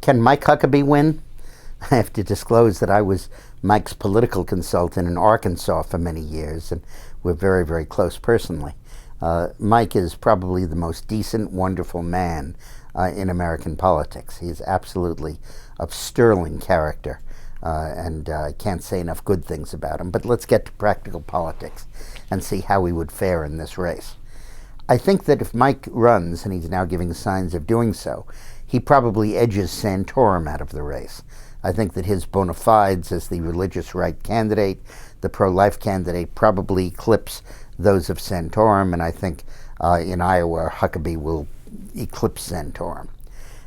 Can Mike Huckabee win? I have to disclose that I was Mike's political consultant in Arkansas for many years, and we're very, very close personally. Mike is probably the most decent, wonderful man in American politics. He is absolutely of sterling character, and I can't say enough good things about him. But let's get to practical politics and see how he would fare in this race. I think that if Mike runs, and he's now giving signs of doing so, he probably edges Santorum out of the race. I think that his bona fides as the religious right candidate, the pro-life candidate, probably eclipse those of Santorum, and I think in Iowa, Huckabee will eclipse Santorum.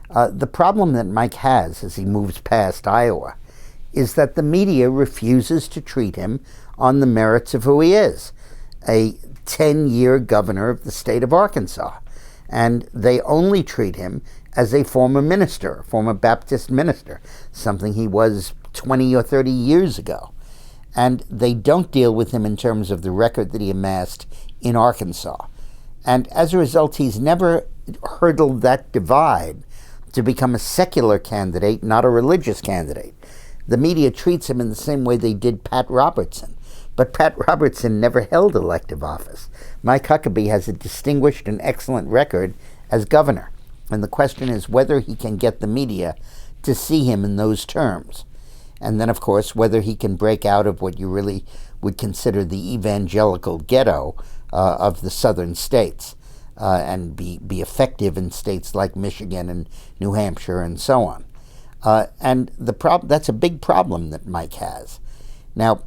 The problem that Mike has as he moves past Iowa is that the media refuses to treat him on the merits of who he is, a 10-year governor of the state of Arkansas. And they only treat him as a former minister, a former Baptist minister, something he was 20 or 30 years ago. And they don't deal with him in terms of the record that he amassed in Arkansas. And as a result, he's never hurdled that divide to become a secular candidate, not a religious candidate. The media treats him in the same way they did Pat Robertson. But Pat Robertson never held elective office. Mike Huckabee has a distinguished and excellent record as governor. And the question is whether he can get the media to see him in those terms. And then, of course, whether he can break out of what you really would consider the evangelical ghetto of the southern states and be effective in states like Michigan and New Hampshire and so on. And that's a big problem that Mike has. Now,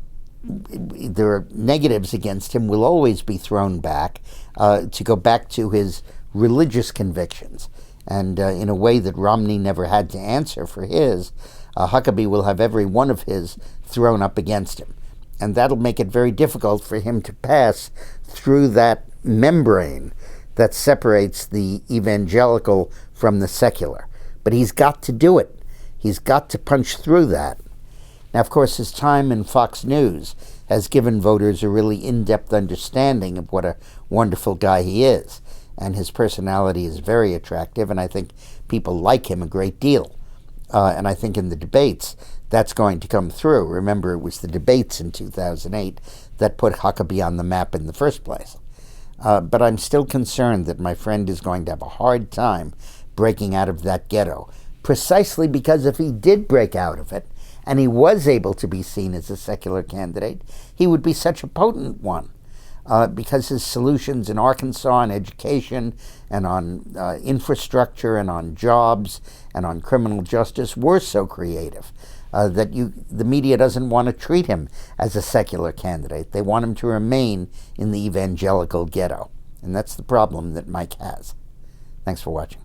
there are negatives against him will always be thrown back to go back to his religious convictions. And in a way that Romney never had to answer for his, Huckabee will have every one of his thrown up against him. And that'll make it very difficult for him to pass through that membrane that separates the evangelical from the secular. But he's got to do it. He's got to punch through that. Now, of course, his time in Fox News has given voters a really in-depth understanding of what a wonderful guy he is. And his personality is very attractive, and I think people like him a great deal. And I think in the debates, that's going to come through. Remember, it was the debates in 2008 that put Huckabee on the map in the first place. But I'm still concerned that my friend is going to have a hard time breaking out of that ghetto, precisely because if he did break out of it, and he was able to be seen as a secular candidate, he would be such a potent one. Because his solutions in Arkansas on education and on infrastructure and on jobs and on criminal justice were so creative that the media doesn't want to treat him as a secular candidate. They want him to remain in the evangelical ghetto. And that's the problem that Mike has. Thanks for watching.